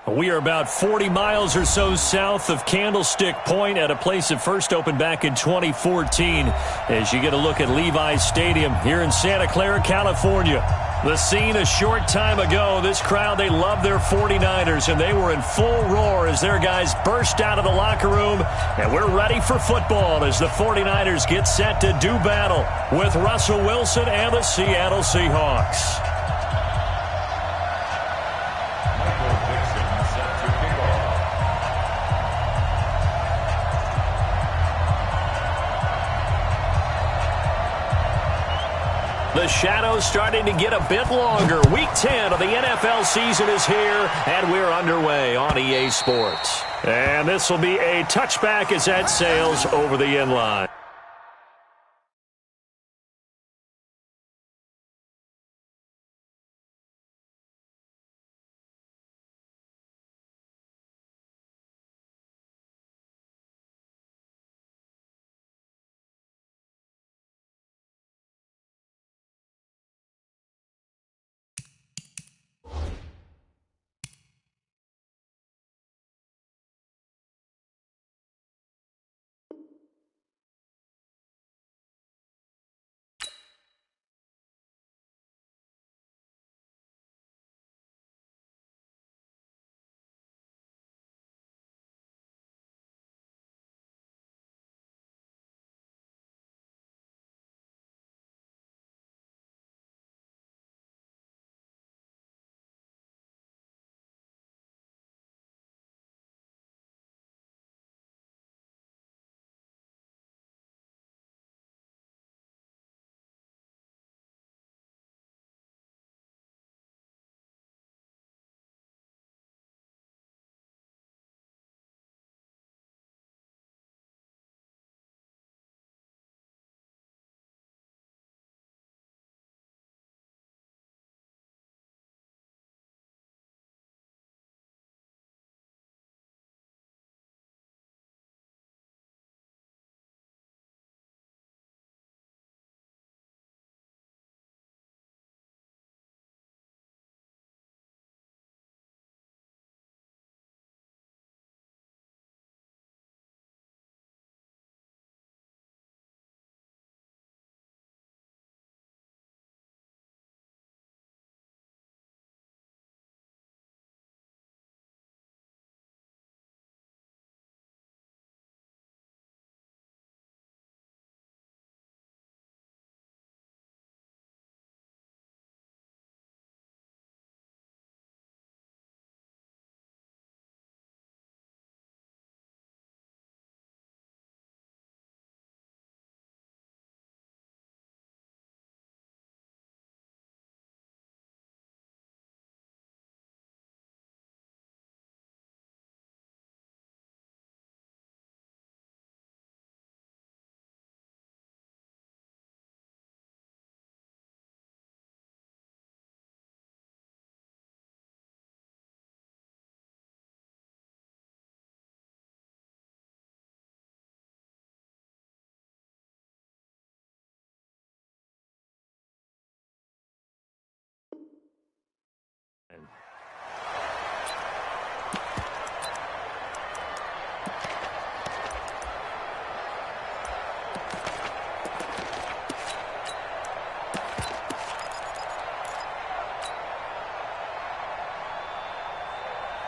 We are about 40 miles or so south of Candlestick Point at a place that first opened back in 2014 as you get a look at Levi's Stadium here in Santa Clara, California. The scene a short time ago, this crowd, they love their 49ers, and they were in full roar as their guys burst out of the locker room, and we're ready for football as the 49ers get set to do battle with Russell Wilson and the Seattle Seahawks. The shadow's starting to get a bit longer. Week 10 of the NFL season is here, and we're underway on EA Sports. And this will be a touchback as that sails over the end line.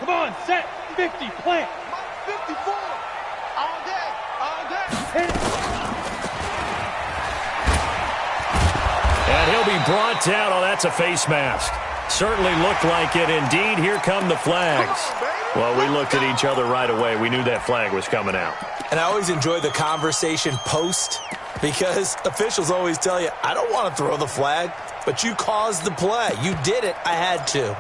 Come on, set, 50, plant. 54, all day, all day. Hit it. And he'll be brought down. Oh, that's a face mask. Certainly looked like it. Indeed, here come the flags. Well, we looked at each other right away. We knew that flag was coming out. And I always enjoy the conversation post because officials always tell you, I don't want to throw the flag, but you caused the play. You did it. I had to.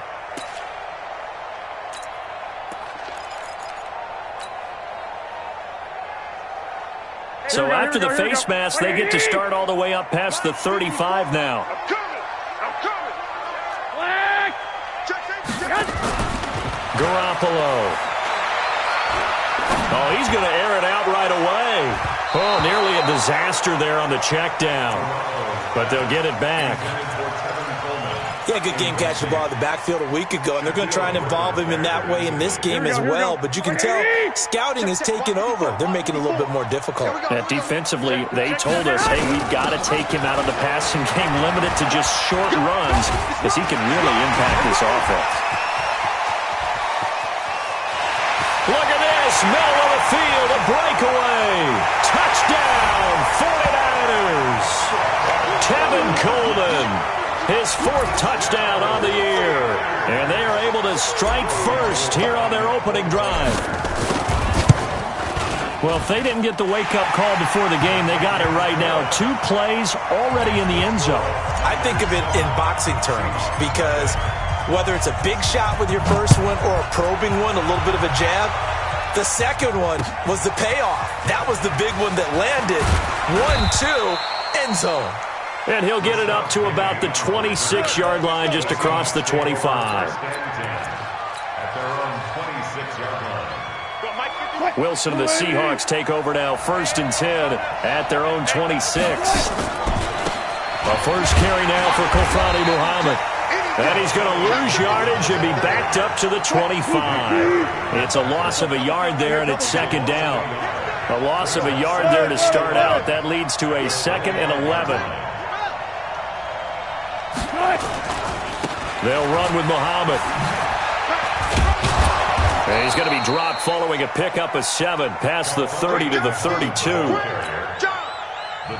So after the face mask, they get to start all the way up past the 35 now. I'm coming. Flag. Garoppolo. Oh, he's going to air it out right away. Oh, nearly a disaster there on the check down. But they'll get it back. He had a good game catching the ball in the backfield a week ago, and they're going to try and involve him in that way in this game as well. But you can tell scouting has taken over. They're making it a little bit more difficult. Defensively, they told us, hey, we've got to take him out of the passing game, limit it to just short runs, because he can really impact this offense. Look at this, middle of the field, a breakaway. Touchdown, 49ers. Tevin Coleman, his 4th touchdown on the year. And they are able to strike first here on their opening drive. Well, if they didn't get the wake-up call before the game, they got it right now. 2 plays already in the end zone. I think of it in boxing terms because whether it's a big shot with your first one or a probing one, a little bit of a jab, the second one was the payoff. That was the big one that landed. 1-2, end zone. And he'll get it up to about the 26-yard line just across the 25. Wilson and the Seahawks take over now, 1st and 10 at their own 26. A first carry now for Kofani Muhammad. And he's going to lose yardage and be backed up to the 25. It's a loss of a yard there, and it's 2nd down. A loss of a yard there to start out. That leads to a 2nd and 11. They'll run with Muhammad. And he's going to be dropped following a pickup of 7 past the 30 to the 32.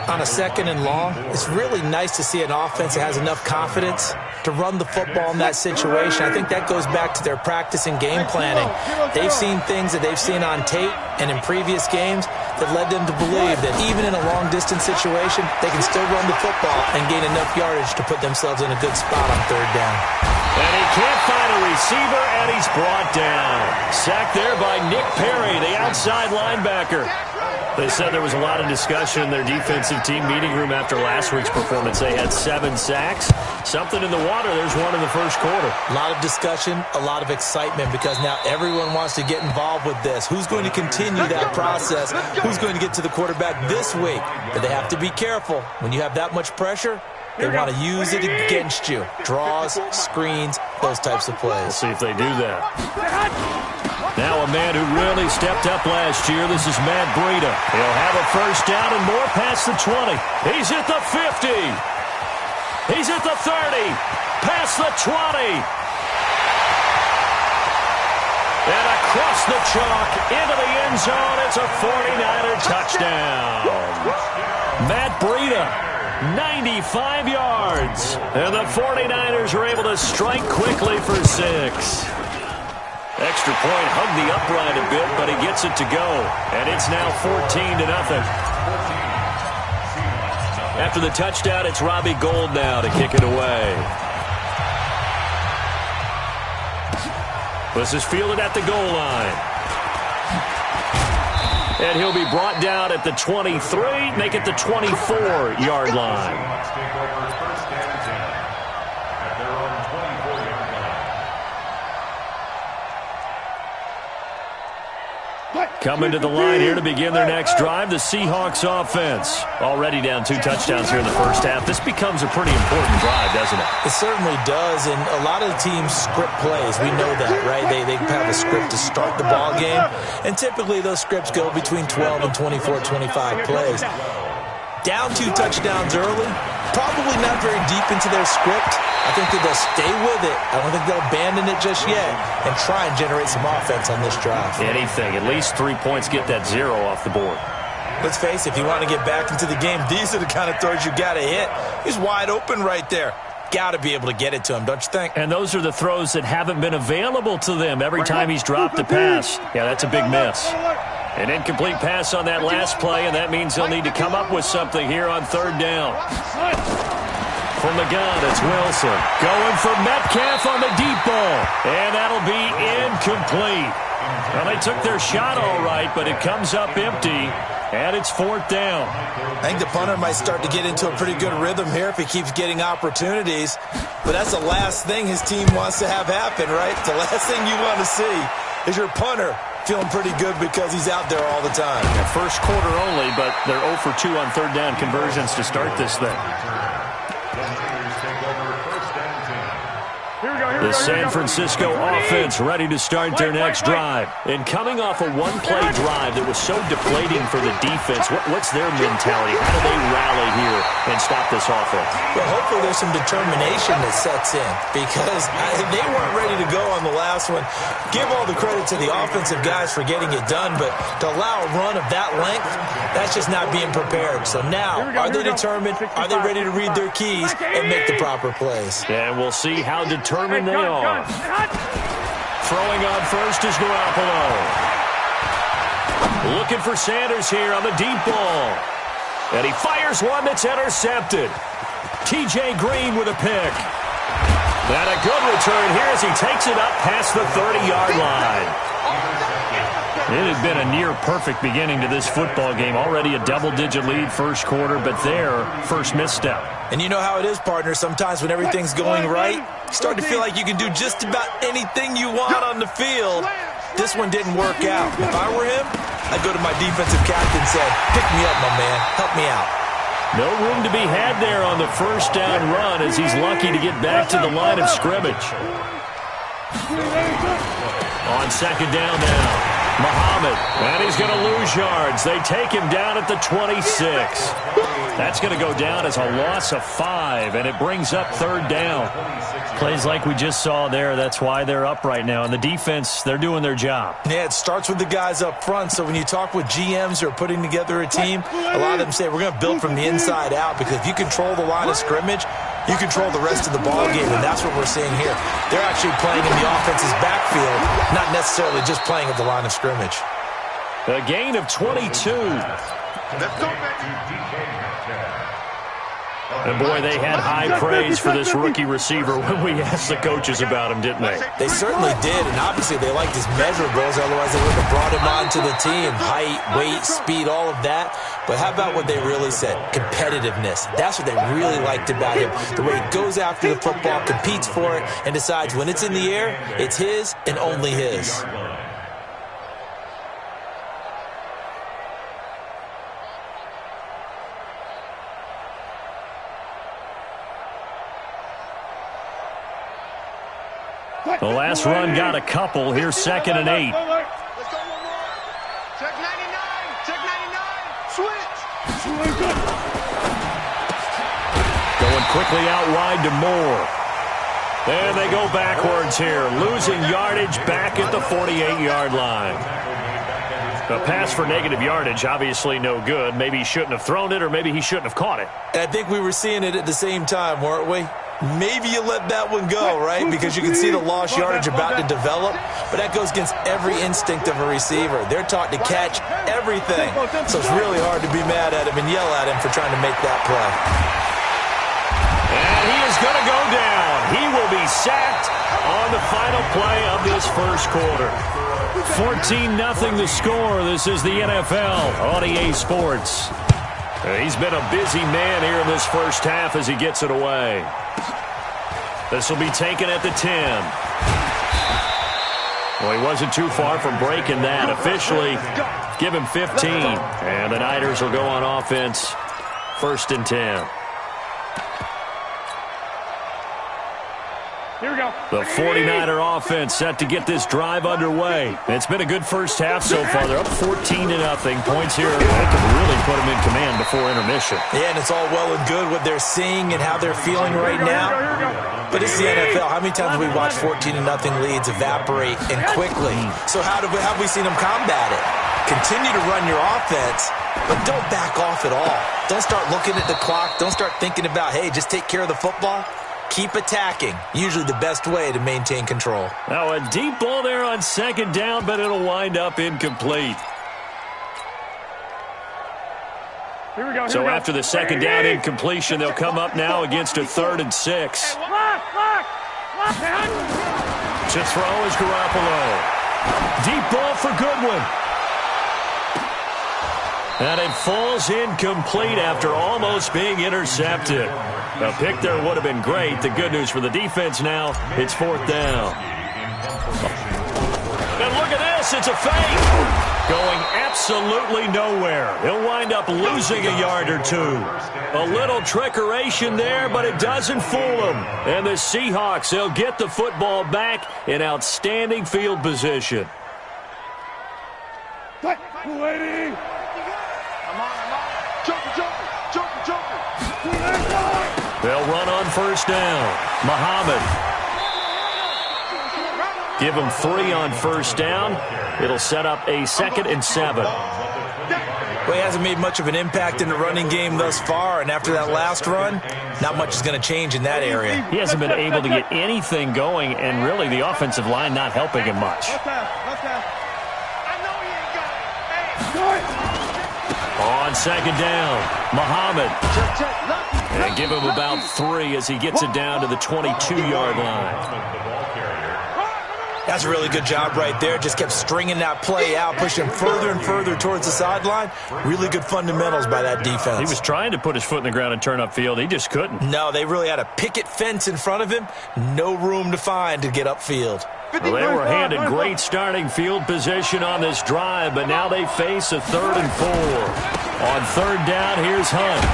On a 2nd and long, it's really nice to see an offense that has enough confidence to run the football in that situation. I think that goes back to their practice and game planning. They've seen things that they've seen on tape and in previous games that led them to believe that even in a long-distance situation, they can still run the football and gain enough yardage to put themselves in a good spot on 3rd down. And he can't find a receiver, and he's brought down. Sacked there by Nick Perry, the outside linebacker. They said there was a lot of discussion in their defensive team meeting room after last week's performance. They had 7 sacks. Something in the water. There's one in the first quarter. A lot of discussion, a lot of excitement because now everyone wants to get involved with this. Who's going to continue that process? Who's going to get to the quarterback this week? But they have to be careful. When you have that much pressure, they want to use it against you. Draws, screens, those types of plays. We'll see if they do that. Now a man who really stepped up last year. This is Matt Breida. He'll have a first down and more past the 20. He's at the 50. He's at the 30. Past the 20. And across the chalk into the end zone. It's a 49er touchdown. Matt Breida, 95 yards. And the 49ers are able to strike quickly for 6. Extra point, hugged the upright a bit, but he gets it to go. And it's now 14-0. After the touchdown, it's Robbie Gould now to kick it away. This is fielded at the goal line. And he'll be brought down at the 23, make it the 24-yard line. Coming to the line here to begin their next drive, the Seahawks offense. Already down 2 touchdowns here in the first half. This becomes a pretty important drive, doesn't it? It certainly does, and a lot of the teams script plays. We know that, right? They have a script to start the ball game, and typically those scripts go between 12 and 24, 25 plays. Down 2 touchdowns early, probably not very deep into their script. I think that they'll stay with it. I don't think they'll abandon it just yet and try and generate some offense on this drive. Anything. At least 3 points, get that 0 off the board. Let's face it, if you want to get back into the game, these are the kind of throws you got to hit. He's wide open right there. Got to be able to get it to him, don't you think? And those are the throws that haven't been available to them every time he's dropped a pass. Yeah, that's a big miss. An incomplete pass on that last play, and that means they'll need to come up with something here on 3rd down. From the gun, it's Wilson. Going for Metcalf on the deep ball. And that'll be incomplete. Well, they took their shot all right, but it comes up empty, and it's 4th down. I think the punter might start to get into a pretty good rhythm here if he keeps getting opportunities. But that's the last thing his team wants to have happen, right? The last thing you want to see is your punter feeling pretty good because he's out there all the time. Yeah, first quarter only, but they're 0 for 2 on 3rd down conversions to start this thing. The San Francisco offense ready to start their next drive. And coming off a one-play drive that was so deflating for the defense, what's their mentality? How do they rally here and stop this offense? Well, hopefully there's some determination that sets in because they weren't ready to go on the last one. Give all the credit to the offensive guys for getting it done, but to allow a run of that length, that's just not being prepared. So now, are they determined? Are they ready to read their keys and make the proper plays? And we'll see how determined they are. Throwing on first is Garoppolo. Looking for Sanders here on the deep ball. And he fires one that's intercepted. T.J. Green with a pick. And a good return here as he takes it up past the 30-yard line. It had been a near-perfect beginning to this football game. Already a double-digit lead first quarter, but their first misstep. And you know how it is, partner. Sometimes when everything's going right, you start to feel like you can do just about anything you want on the field. This one didn't work out. If I were him, I'd go to my defensive captain and say, pick me up, my man. Help me out. No room to be had there on the first down run as he's lucky to get back to the line of scrimmage. On second down now, Muhammad, and he's going to lose yards. They take him down at the 26. That's going to go down as a loss of 5, and it brings up third down. Plays like we just saw there, that's why they're up right now. And the defense, they're doing their job. Yeah, it starts with the guys up front. So when you talk with GMs who are putting together a team, a lot of them say we're going to build from the inside out because if you control the line of scrimmage, you control the rest of the ball game, and that's what we're seeing here. They're actually playing in the offense's backfield, not necessarily just playing at the line of scrimmage. A gain of 22. And boy, they had high praise for this rookie receiver when we asked the coaches about him, didn't they? They certainly did, and obviously they liked his measurables, otherwise they wouldn't have brought him onto the team. Height, weight, speed, all of that. But how about what they really said? Competitiveness. That's what they really liked about him. The way he goes after the football, competes for it, and decides when it's in the air, it's his and only his. The last run got a couple. Here's second and 8. Let's go one more. Check 99. Check 99. Switch. Going quickly out wide to Moore. And they go backwards here. Losing yardage back at the 48-yard line. A pass for negative yardage, obviously no good. Maybe he shouldn't have thrown it, or maybe he shouldn't have caught it. And I think we were seeing it at the same time, weren't we? Maybe you let that one go, right? Because you can see the lost yardage about to develop. But that goes against every instinct of a receiver. They're taught to catch everything. So it's really hard to be mad at him and yell at him for trying to make that play. And he is going to go down. He will be sacked on the final play of this first quarter. 14-0 the score. This is the NFL on EA Sports. He's been a busy man here in this first half as he gets it away. This will be taken at the 10. Well, he wasn't too far from breaking that. Officially, give him 15. And the Niners will go on offense, 1st and 10. Here we go. The 49er offense set to get this drive underway. It's been a good first half so far. They're up 14-0. Points here that could really put them in command before intermission. Yeah, and it's all well and good what they're seeing and how they're feeling right now. But it's the NFL. How many times have we watched 14-0 leads evaporate and quickly? So how have we seen them combat it? Continue to run your offense, but don't back off at all. Don't start looking at the clock. Don't start thinking about, hey, just take care of the football. Keep attacking. Usually the best way to maintain control. Now a deep ball there on second down, but it'll wind up incomplete. So after the second down incompletion, they'll come up now against a 3rd and 6. To throw is Garoppolo. Deep ball for Goodwin. And it falls incomplete after almost being intercepted. A pick there would have been great. The good news for the defense now, it's 4th down. And look at this, it's a fake. Going absolutely nowhere. He'll wind up losing a yard or two. A little trickeration there, but it doesn't fool him. And the Seahawks, they'll get the football back in outstanding field position. Cut. 280. Come on. Joker. They'll run on first down. Muhammad. Give him 3 on first down. It'll set up a 2nd and 7. Well, he hasn't made much of an impact in the running game thus far, and after that last run, not much is going to change in that area. He hasn't been able to get anything going, and really the offensive line not helping him much. On second down, Muhammad. And give him about 3 as he gets it down to the 22-yard line. That's a really good job right there. Just kept stringing that play out, pushing further and further towards the sideline. Really good fundamentals by that defense. He was trying to put his foot in the ground and turn upfield. He just couldn't. No, they really had a picket fence in front of him. No room to find to get upfield. Well, they were handed great starting field position on this drive, but now they face a 3rd and 4. On third down, here's Hunt.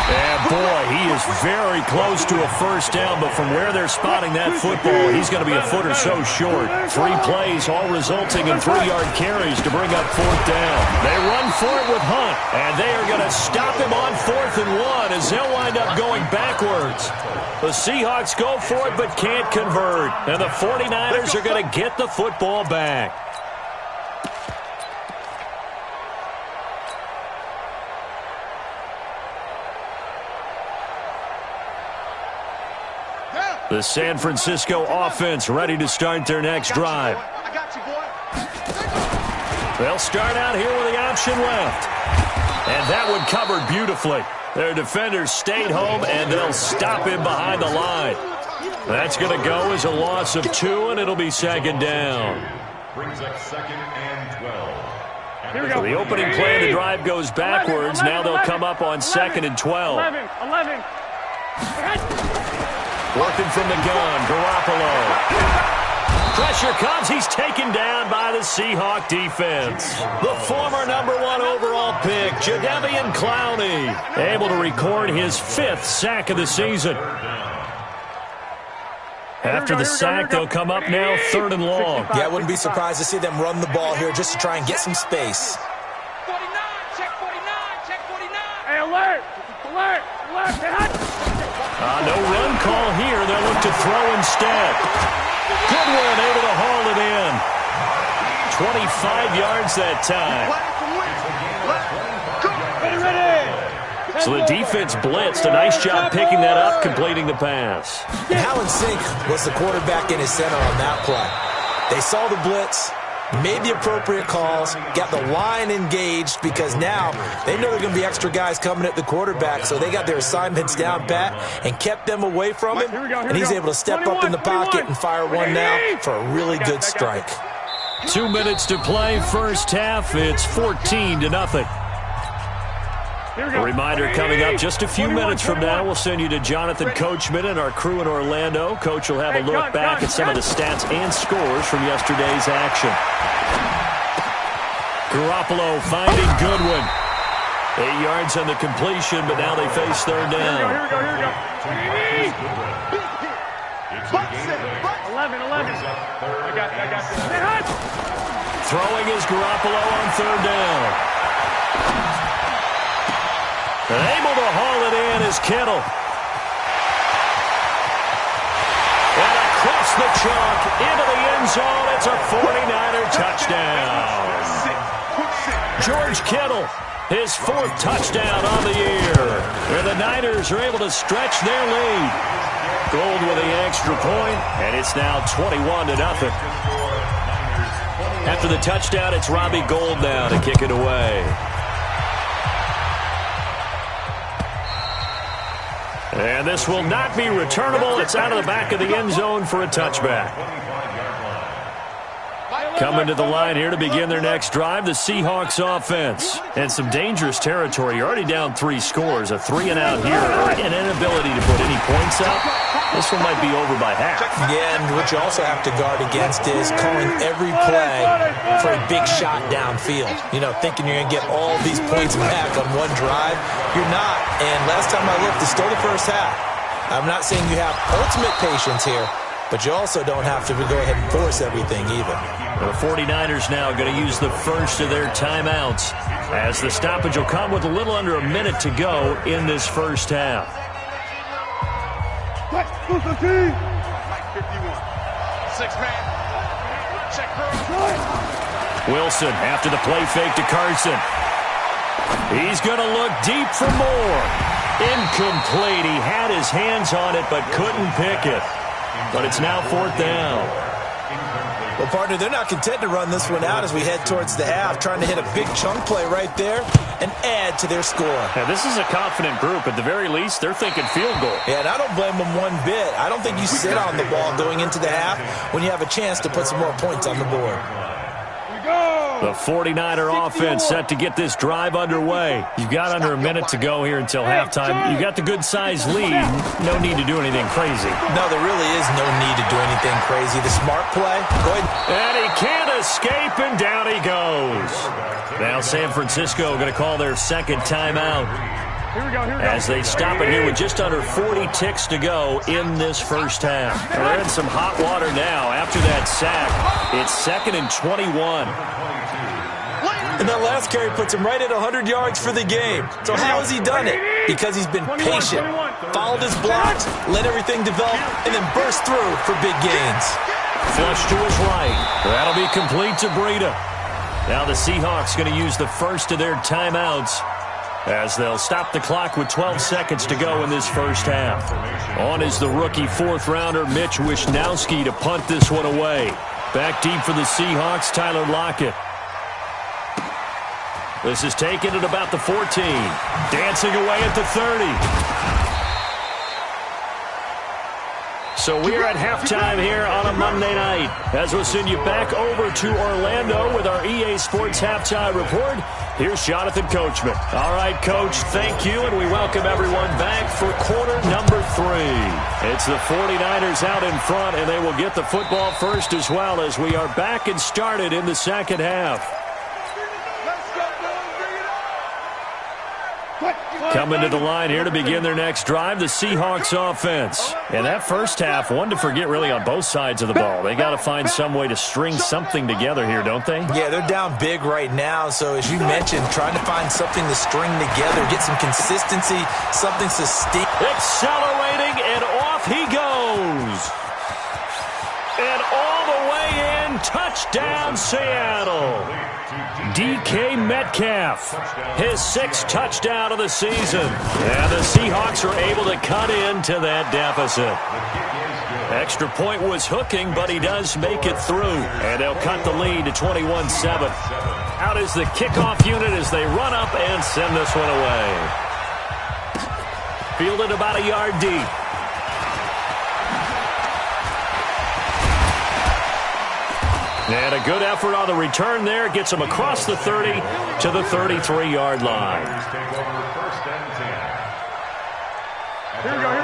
And, boy, he is very close to a first down, but from where they're spotting that football, he's going to be a foot or so short. 3 plays, all resulting in 3-yard carries to bring up 4th down. They run for it with Hunt, and they are going to stop him on 4th and 1 as they'll wind up going backwards. The Seahawks go for it but can't convert, and the 49ers are going to get the football back. The San Francisco offense ready to start their next drive. I got you, boy. They'll start out here with the option left. And that one covered beautifully. Their defenders stayed home, and they'll stop him behind the line. That's going to go as a loss of 2, and it'll be 2nd down. Brings up 2nd and 12. Here we go. So the opening play of the drive goes backwards. Now they'll come up on 2nd and 12. 11. Working from the gun, Garoppolo. Pressure comes. He's taken down by the Seahawk defense. The former #1 overall pick, Jadeveon Clowney, able to record his 5th sack of the season. After the sack, they'll come up now 3rd and long. Yeah, I wouldn't be surprised to see them run the ball here just to try and get some space. 49, check 49. Hey, alert. No run call here. They'll look to throw instead. Goodwin able to haul it in. 25 yards that time. Ready. So the defense blitzed. A nice job picking that up, completing the pass. And how in sync was the quarterback in his center on that play? They saw the blitz, made the appropriate calls, got the line engaged because now they know there are going to be extra guys coming at the quarterback, so they got their assignments down pat and kept them away from him, and he's able to step up in the pocket and fire one now for a really good strike. 2 minutes to play, first half. It's 14-0. A reminder coming up just a few minutes from now. We'll send you to Jonathan Coachman and our crew in Orlando. Coach will have a look back at some of the stats and scores from yesterday's action. Garoppolo finding Goodwin. 8 yards on the completion, but now they face 3rd down. Here we go. 11. I got this. Throwing is Garoppolo on 3rd down. And able to haul it in is Kittle. And across the chalk into the end zone. It's a 49er touchdown. George Kittle, his 4th touchdown on the year. Where the Niners are able to stretch their lead. Gold with the extra point, and it's now 21-0. After the touchdown, it's Robbie Gould now to kick it away. And this will not be returnable. It's out of the back of the end zone for a touchback. Coming to the line here to begin their next drive, the Seahawks offense. And some dangerous territory. You're already down 3 scores. A 3-and-out here. An inability to put any points up. This one might be over by half. Yeah, and what you also have to guard against is calling every play for a big shot downfield. You know, thinking you're going to get all these points back on one drive. You're not. And last time I looked, it's still the first half. I'm not saying you have ultimate patience here, but you also don't have to go ahead and force everything either. The 49ers now going to use the first of their timeouts as the stoppage will come with a little under a minute to go in this first half. 51. 6-man. Check her. Wilson after the play fake to Carson. He's going to look deep for more. Incomplete. He had his hands on it but couldn't pick it. But it's now 4th down. Well, partner, they're not content to run this one out as we head towards the half, trying to hit a big chunk play right there and add to their score. Now, this is a confident group. At the very least, they're thinking field goal. Yeah, and I don't blame them one bit. I don't think you sit on the ball going into the half when you have a chance to put some more points on the board. The 49er offense set to get this drive underway. You've got under a minute to go here until halftime. You've got the good-sized lead. No need to do anything crazy. No, there really is no need to do anything crazy. The smart play, go ahead. And he can't escape, and down he goes. Now San Francisco going to call their second timeout. Here we go. As they stop it here with just under 40 ticks to go in this first half. Well, they're in some hot water now after that sack. It's 2nd and 21. And that last carry puts him right at 100 yards for the game. So how has he done it? Because he's been patient, followed his blocks, let everything develop, and then burst through for big gains. Flush to his right. That'll be complete to Breida. Now the Seahawks going to use the first of their timeouts as they'll stop the clock with 12 seconds to go in this first half. On is the rookie 4th-rounder Mitch Wishnowsky to punt this one away. Back deep for the Seahawks, Tyler Lockett. This is taken at about the 14. Dancing away at the 30. So we're at halftime here on a Monday night as we'll send you back over to Orlando with our EA Sports Halftime Report. Here's Jonathan Coachman. All right, Coach, thank you, and we welcome everyone back for quarter number 3. It's the 49ers out in front, and they will get the football first as well as we are back and started in the second half. Coming to the line here to begin their next drive, the Seahawks offense. And that first half, one to forget really on both sides of the ball. They got to find some way to string something together here, don't they? Yeah, they're down big right now. So as you mentioned, trying to find something to string together, get some consistency, something sustained. Accelerating, and off he goes. And all the way in, touchdown Seattle. DK Metcalf, his 6th touchdown of the season. And the Seahawks are able to cut into that deficit. Extra point was hooking, but he does make it through. And they'll cut the lead to 21-7. Out is the kickoff unit as they run up and send this one away. Fielded about a yard deep. And a good effort on the return there. Gets him across the 30 to the 33-yard line.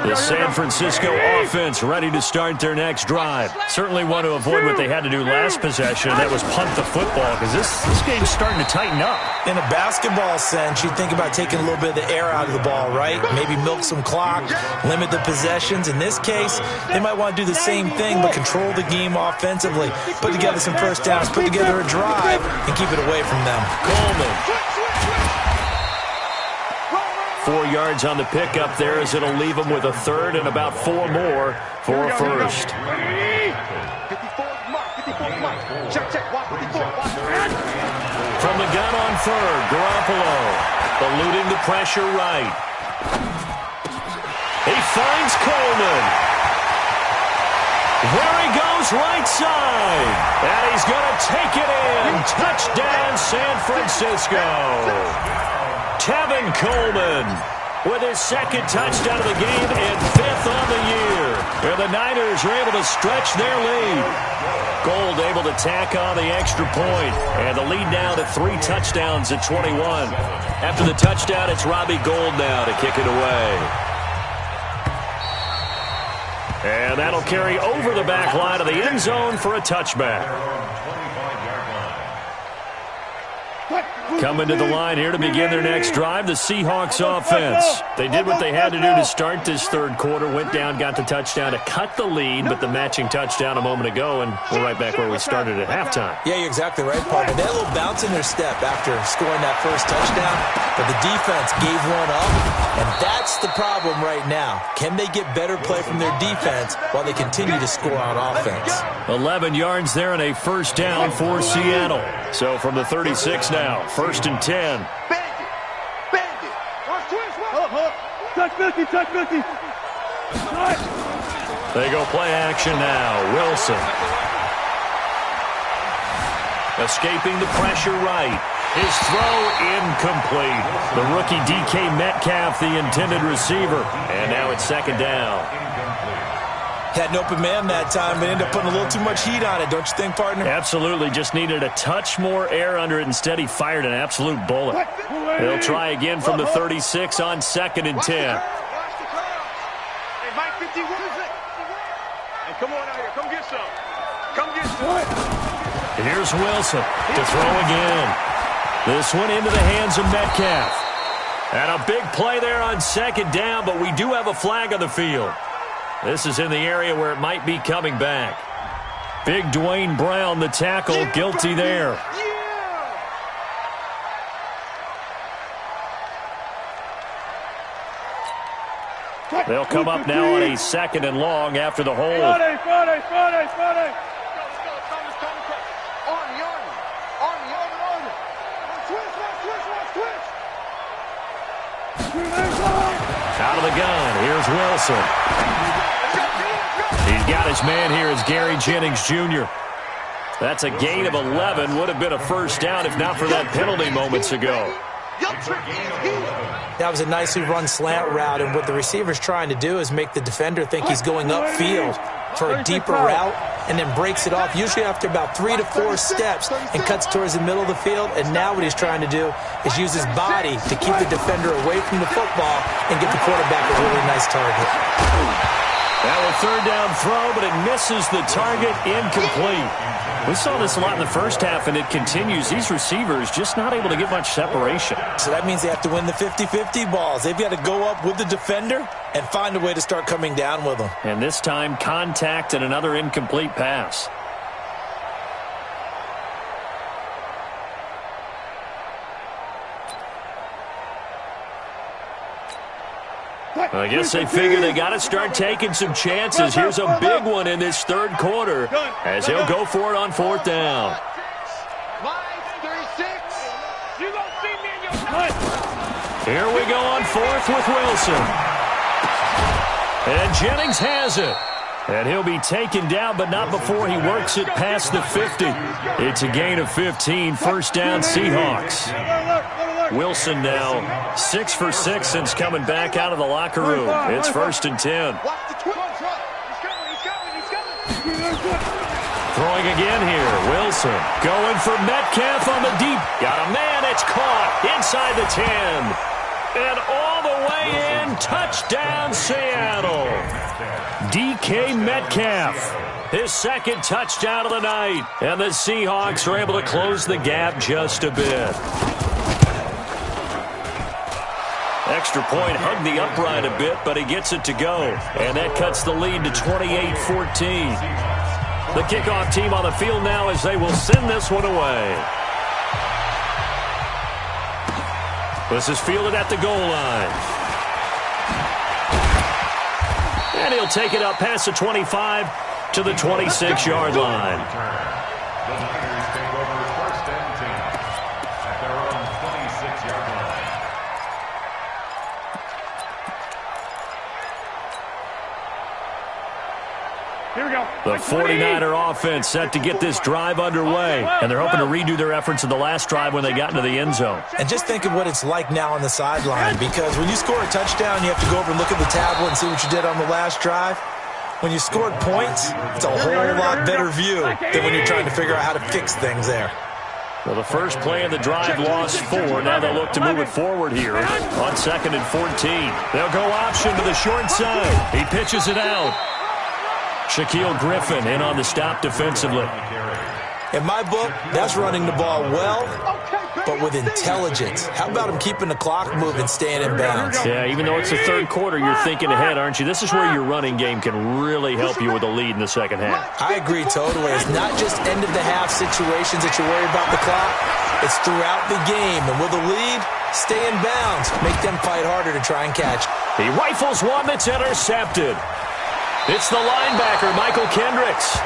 The San Francisco offense ready to start their next drive. Certainly want to avoid what they had to do last possession, and that was punt the football, because this game's starting to tighten up. In a basketball sense, you think about taking a little bit of the air out of the ball, right? Maybe milk some clock, limit the possessions. In this case, they might want to do the same thing, but control the game offensively. Put together some first downs, put together a drive, and keep it away from them. Coleman. 4 yards on the pickup there as it'll leave him with a 3rd and about 4 more for a first. From the gun on 3rd, Garoppolo eluding the pressure right. He finds Coleman. There he goes right side. And he's going to take it in. Touchdown, San Francisco. Tevin Coleman with his 2nd touchdown of the game and 5th on the year. And the Niners are able to stretch their lead. Gold able to tack on the extra point. And the lead now to 3 touchdowns at 21. After the touchdown, it's Robbie Gold now to kick it away. And that'll carry over the back line of the end zone for a touchback. Coming to the line here to begin their next drive, the Seahawks offense. They did what they had to do to start this third quarter, went down, got the touchdown to cut the lead, but the matching touchdown a moment ago, and we're right back where we started at halftime. Yeah, you're exactly right, partner. They had a little bounce in their step after scoring that first touchdown, but the defense gave one up, and that's the problem right now. Can they get better play from their defense while they continue to score on offense? 11 yards there and a first down for Seattle. So from the 36 now, 1st and 10. Bandit. Touch 50, touch 50. They go play action now. Wilson. Escaping the pressure right. His throw incomplete. The rookie DK Metcalf, the intended receiver. And now it's 2nd down. Had an open man that time, but ended up putting a little too much heat on it, don't you think, partner? Absolutely. Just needed a touch more air under it. Instead, he fired an absolute bullet. They'll try again from the 36 on 2nd and 10. Watch the crowd. Hey, Mike 51. Hey, come on out here. Come get some. Come get some. Here's Wilson to throw again. This one into the hands of Metcalf. And a big play there on 2nd down, but we do have a flag on the field. This is in the area where it might be coming back. Big Dwayne Brown, the tackle, guilty there. They'll come up now on a 2nd and long after the hold. Friday. Out of the gun, here's Wilson. He's got his man here as Gary Jennings Jr. That's a gain of 11. Would have been a first down if not for that penalty moments ago. That was a nicely run slant route, and what the receiver's trying to do is make the defender think he's going upfield for a deeper route and then breaks it off, usually after about 3 to 4 steps, and cuts towards the middle of the field. And now what he's trying to do is use his body to keep the defender away from the football and get the quarterback a really nice target. Now a 3rd down throw, but it misses the target, incomplete. We saw this a lot in the first half, and it continues. These receivers just not able to get much separation. So that means they have to win the 50-50 balls. They've got to go up with the defender and find a way to start coming down with them. And this time, contact and another incomplete pass. I guess they figure they got to start taking some chances. Here's a big one in this third quarter as he'll go for it on 4th down. Here we go on 4th with Wilson. And Jennings has it. And he'll be taken down, but not before he works it past the 50. It's a gain of 15, 1st down Seahawks. Wilson now 6 for 6 since coming back out of the locker room. It's 1st and 10. Throwing again here. Wilson going for Metcalf on the deep. Got a man. It's caught inside the 10. And all the way in. Touchdown, Seattle. DK Metcalf. His 2nd touchdown of the night. And the Seahawks are able to close the gap just a bit. Extra point hugged the upright a bit, but he gets it to go. And that cuts the lead to 28-14. The kickoff team on the field now as they will send this one away. This is fielded at the goal line. And he'll take it up past the 25 to the 26-yard line. The Niners take over 1st and 10 at their own 26-yard line. Here we go. The 49er offense set to get this drive underway, and they're hoping to redo their efforts in the last drive when they got into the end zone. And just think of what it's like now on the sideline, because when you score a touchdown, you have to go over and look at the tablet and see what you did on the last drive. When you scored points, it's a whole lot better view than when you're trying to figure out how to fix things there. Well, the first play of the drive lost 4. Now they'll look to move it forward here on 2nd and 14. They'll go option to the short side. He pitches it out. Shaquille Griffin in on the stop defensively. In my book, that's running the ball well, but with intelligence. How about him keeping the clock moving, staying in bounds? Yeah, even though it's the third quarter, you're thinking ahead, aren't you? This is where your running game can really help you with a lead in the second half. I agree totally. It's not just end-of-the-half situations that you worry about the clock. It's throughout the game. And with a lead, stay in bounds. Make them fight harder to try and catch. He rifles one that's intercepted. It's the linebacker, Michael Kendricks.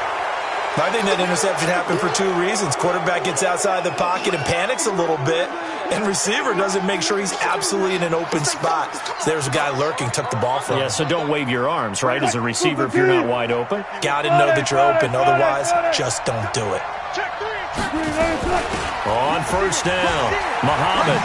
I think that interception happened for 2 reasons. Quarterback gets outside the pocket and panics a little bit, and receiver doesn't make sure he's absolutely in an open spot. So there's a guy lurking, took the ball from him. Yeah, so don't wave your arms, right, as a receiver if you're not wide open. Got to know that you're open. Otherwise, just don't do it. On first down, Muhammad.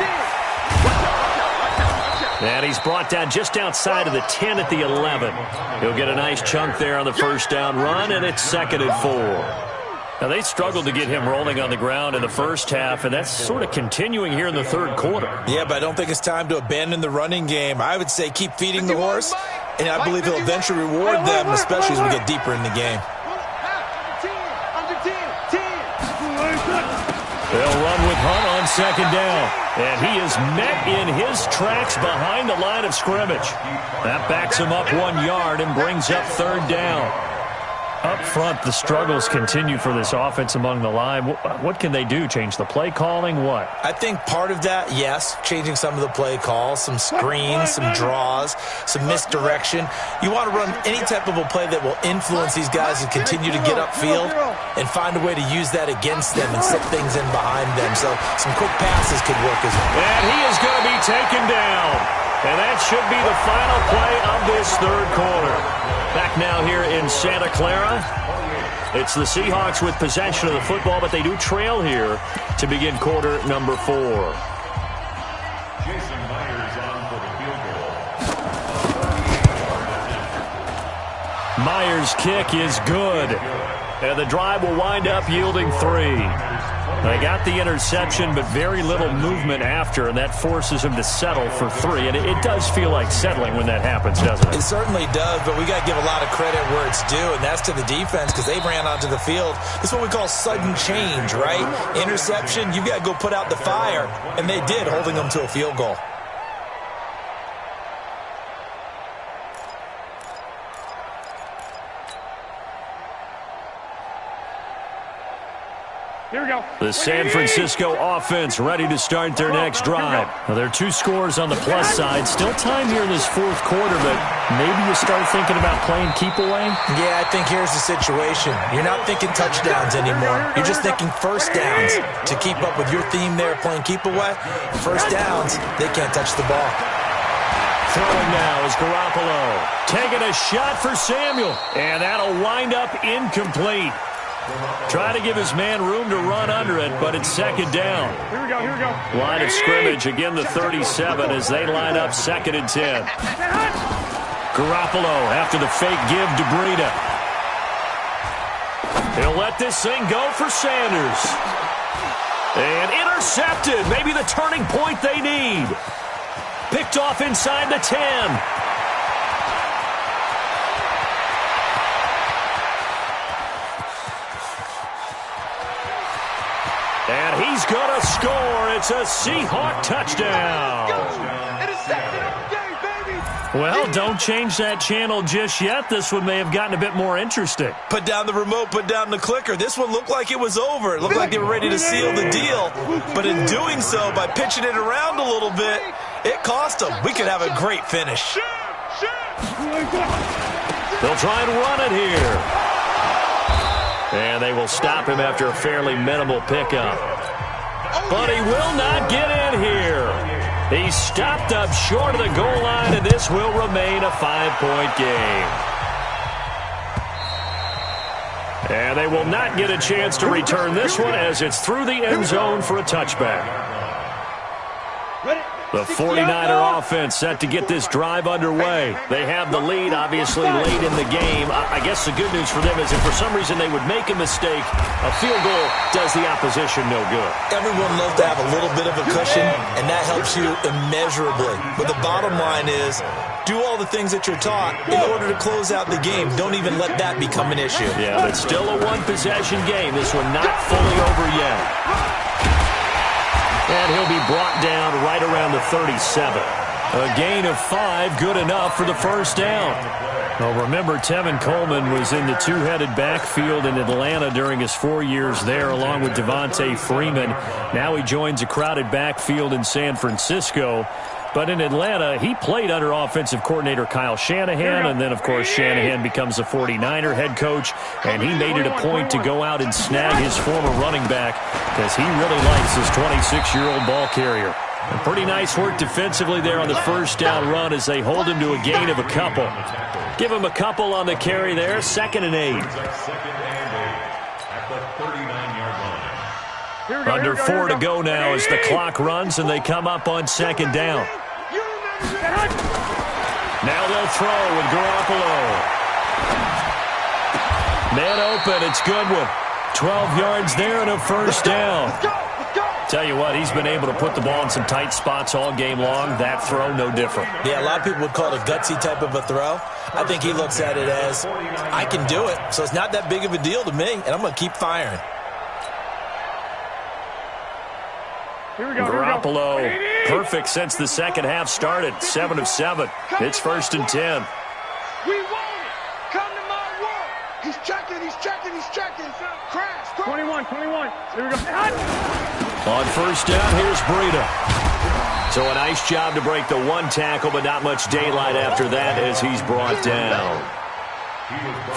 And he's brought down just outside of the 10 at the 11. He'll get a nice chunk there on the first down run, and it's 2nd and 4. Now, they struggled to get him rolling on the ground in the first half, and that's sort of continuing here in the third quarter. Yeah, but I don't think it's time to abandon the running game. I would say keep feeding the horse, and I believe he'll eventually reward them, especially as we get deeper in the game. They'll run with Hunt on 2nd down. And he is met in his tracks behind the line of scrimmage. That backs him up 1 yard and brings up 3rd down. Up front, the struggles continue for this offense among the line. What can they do? Change the play calling? What? I think part of that, yes, changing some of the play calls, some screens, some draws, some misdirection. You want to run any type of a play that will influence these guys and continue to get upfield and find a way to use that against them and set things in behind them. So some quick passes could work as well. And he is going to be taken down. And that should be the final play of this third quarter. Back now here in Santa Clara. It's the Seahawks with possession of the football, but they do trail here to begin quarter number 4. Jason Myers on for the field goal. Myers' kick is good. And the drive will wind up yielding 3. They got the interception, but very little movement after, and that forces him to settle for 3. And it does feel like settling when that happens, doesn't it? It certainly does, but we got to give a lot of credit where it's due, and that's to the defense because they ran onto the field. This is what we call sudden change, right? Interception, you've got to go put out the fire, and they did, holding them to a field goal. Here we go. The San Francisco offense ready to start their next drive. Now, there are 2 scores on the plus side. Still time here in this fourth quarter, but maybe you start thinking about playing keep away? Yeah, I think here's the situation. You're not thinking touchdowns anymore. You're just thinking first downs. To keep up with your theme there, playing keep away, first downs, they can't touch the ball. Throwing now is Garoppolo. Taking a shot for Samuel. And that'll wind up incomplete. Trying to give his man room to run under it, but it's 2nd down. Here we go, here we go. Line of scrimmage, again the 37 as they line up 2nd and 10. Garoppolo after the fake give to Breida. He'll let this thing go for Sanders. And intercepted, maybe the turning point they need. Picked off inside the 10. And he's going to score. It's a Seahawk touchdown. Well, don't change that channel just yet. This one may have gotten a bit more interesting. Put down the remote, put down the clicker. This one looked like it was over. It looked like they were ready to seal the deal. But in doing so, by pitching it around a little bit, it cost them. We could have a great finish. They'll try and run it here. And they will stop him after a fairly minimal pickup. But he will not get in here. He's stopped up short of the goal line, and this will remain a 5-point game. And they will not get a chance to return this one as it's through the end zone for a touchback. The 49er offense set to get this drive underway. They have the lead, obviously, late in the game. I guess the good news for them is if for some reason they would make a mistake, a field goal does the opposition no good. Everyone loves to have a little bit of a cushion, and that helps you immeasurably. But the bottom line is, do all the things that you're taught in order to close out the game. Don't even let that become an issue. Yeah, but still a one-possession game. This one not fully over yet. And he'll be brought down right around the 37. A gain of 5, good enough for the first down. Well, remember, Tevin Coleman was in the two-headed backfield in Atlanta during his 4 years there, along with Devontae Freeman. Now he joins a crowded backfield in San Francisco. But in Atlanta, he played under offensive coordinator Kyle Shanahan, and then, of course, Shanahan becomes a 49er head coach, and he made it a point to go out and snag his former running back because he really likes his 26-year-old ball carrier. And pretty nice work defensively there on the first down run as they hold him to a gain of a couple. Give him a couple on the carry there, 2nd and 8. Under 4 to go now as the clock runs and they come up on 2nd down. Now they'll throw with Garoppolo. Man open, it's Goodwin. 12 yards there and a first down. Tell you what, he's been able to put the ball in some tight spots all game long. That throw, no different. Yeah, a lot of people would call it a gutsy type of a throw. I think he looks at it as, I can do it, so it's not that big of a deal to me, and I'm going to keep firing. Garoppolo, perfect since the second half started. 7 of 7. It's 1st and 10. We want it. Come to my world. He's checking. Crash. 21. Here we go. On first down, here's Breida. So a nice job to break the one tackle, but not much daylight after that as he's brought down.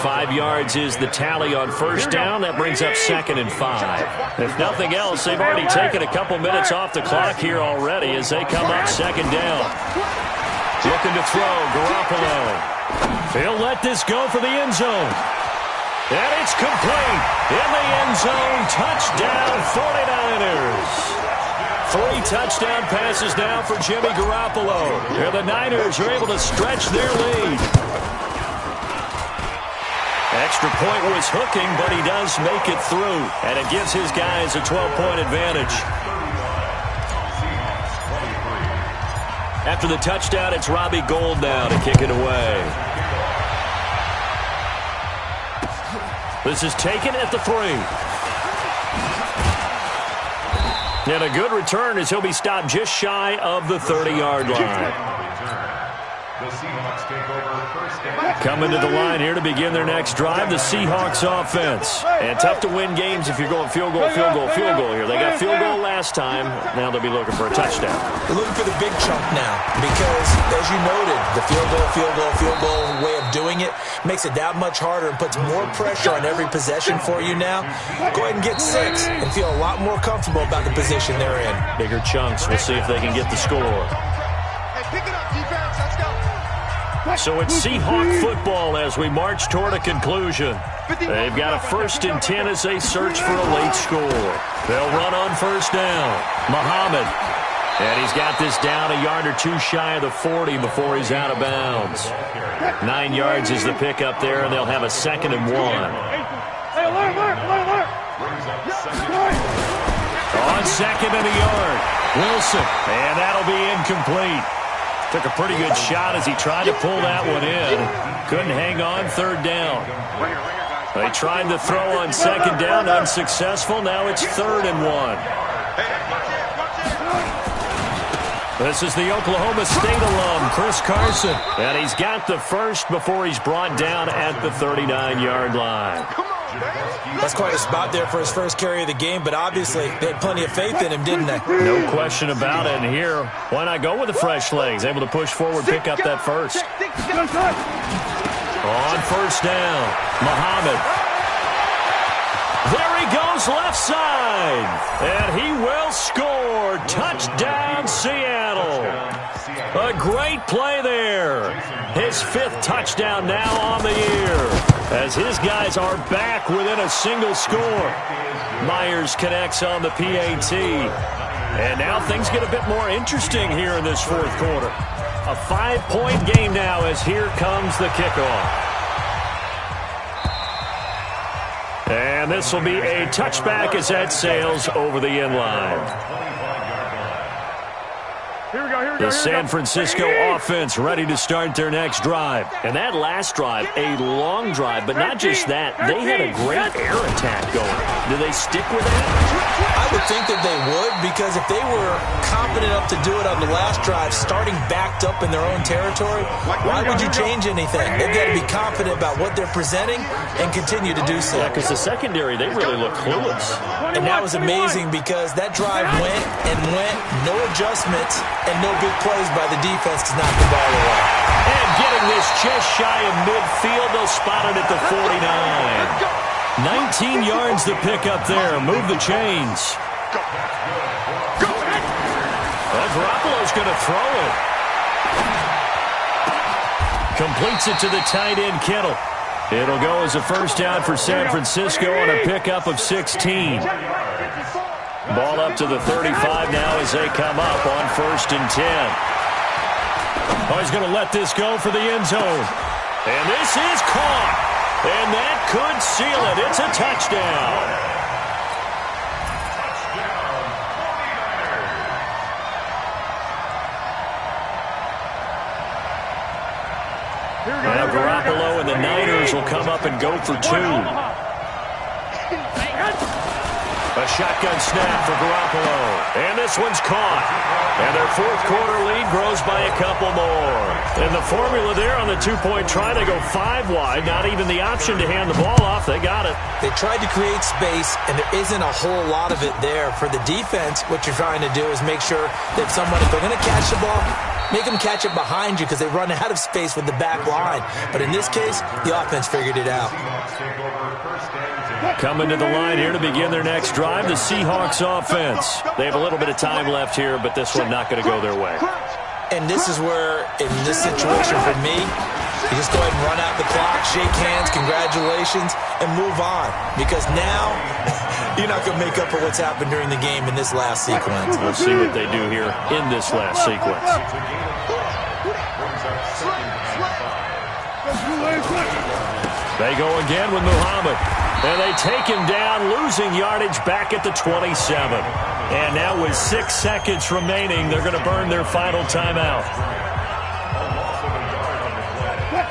5 yards is the tally on first down. That brings up 2nd and 5. If nothing else, they've already taken a couple minutes off the clock here already as they come up 2nd down. Looking to throw, Garoppolo. He'll let this go for the end zone. And it's complete. In the end zone, touchdown 49ers. 3 touchdown passes now for Jimmy Garoppolo. And the Niners are able to stretch their lead. Extra point was hooking, but he does make it through. And it gives his guys a 12-point advantage. After the touchdown, it's Robbie Gould now to kick it away. This is taken at the 3. And a good return as he'll be stopped just shy of the 30-yard line. Coming to the line here to begin their next drive, the Seahawks offense. And tough to win games if you're going field goal here. They got field goal last time. Now they'll be looking for a touchdown. They're looking for the big chunk now because, as you noted, the field goal way of doing it makes it that much harder and puts more pressure on every possession for you now. Go ahead and get 6 and feel a lot more comfortable about the position they're in. Bigger chunks. We'll see if they can get the score. Hey, pick it up, defense. Let's go. So it's Seahawk football as we march toward a conclusion. They've got a 1st and 10 as they search for a late score. They'll run on first down. Muhammad. And he's got this down a yard or 2 shy of the 40 before he's out of bounds. 9 yards is the pickup there, and they'll have a 2nd and 1. Hey, alert. On 2nd and a yard. Wilson. And that'll be incomplete. Took a pretty good shot as he tried to pull that one in. Couldn't hang on 3rd down. They tried to throw on 2nd down, unsuccessful. Now it's 3rd and 1. This is the Oklahoma State alum, Chris Carson. And he's got the first before he's brought down at the 39-yard line. That's quite a spot there for his first carry of the game, but obviously they had plenty of faith in him, didn't they? No question about it. And here, why not go with the fresh legs? Able to push forward, pick up that first. On first down, Muhammad. There he goes left side. And he will score. Touchdown, Seattle. A great play there. His 5th touchdown now on the year as his guys are back within a single score. Myers connects on the PAT. And now things get a bit more interesting here in this fourth quarter. A 5-point game now as here comes the kickoff. And this will be a touchback as that sails over the end line. Here we go. The San Francisco offense ready to start their next drive. And that last drive, a long drive, but not just that. They had a great air attack going. Do they stick with that? I would think that they would, because if they were confident enough to do it on the last drive, starting backed up in their own territory, why would you change anything? They've got to be confident about what they're presenting and continue to do so. Yeah, because the secondary, they really look clueless. And that was amazing because that drive went and went, no adjustments, and no big plays by the defense to knock the ball away. And getting this just shy of midfield, they'll spot it at the 49. 19 yards to pick up there. Move the chains. Well, Garoppolo's going to throw it. Completes it to the tight end, Kittle. It'll go as a first down for San Francisco on a pickup of 16. Ball up to the 35 now as they come up on 1st and 10. Oh, he's going to let this go for the end zone. And this is caught. And that could seal it. It's a touchdown. Now Garoppolo and the Niners will come up and go for 2. A shotgun snap for Garoppolo. And this one's caught. And their fourth quarter lead grows by a couple more. And the formula there on the 2-point try to go 5 wide. Not even the option to hand the ball off. They got it. They tried to create space, and there isn't a whole lot of it there. For the defense, what you're trying to do is make sure that if they're going to catch the ball, make them catch it behind you because they run out of space with the back line. But in this case, the offense figured it out. Coming to the line here to begin their next drive, the Seahawks offense. They have a little bit of time left here, but this one not going to go their way. And this is where, in this situation for me, you just go ahead and run out the clock, shake hands, congratulations, and move on. Because now, you're not going to make up for what's happened during the game in this last sequence. We'll see what they do here in this last sequence. They go again with Muhammad. And they take him down, losing yardage back at the 27. And now with 6 seconds remaining, they're going to burn their final timeout.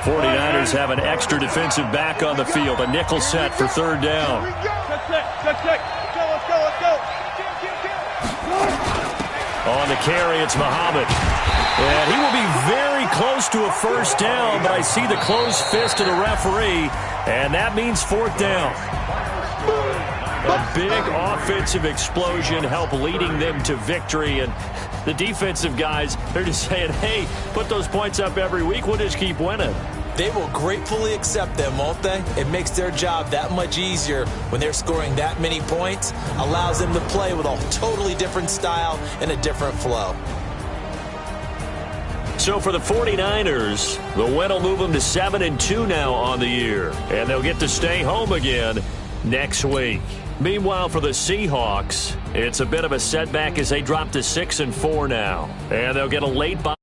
49ers have an extra defensive back on the field. A nickel set for 3rd down. Let's go. On the carry, it's Muhammad. And he will be very close to a first down, but I see the closed fist of the referee, and that means 4th down. A big offensive explosion helped leading them to victory, and the defensive guys, they're just saying, hey, put those points up every week, we'll just keep winning. They will gratefully accept them, won't they? It makes their job that much easier when they're scoring that many points, allows them to play with a totally different style and a different flow. So for the 49ers, the win will move them to 7-2 now on the year, and they'll get to stay home again next week. Meanwhile, for the Seahawks, it's a bit of a setback as they drop to 6-4 now, and they'll get a late bye.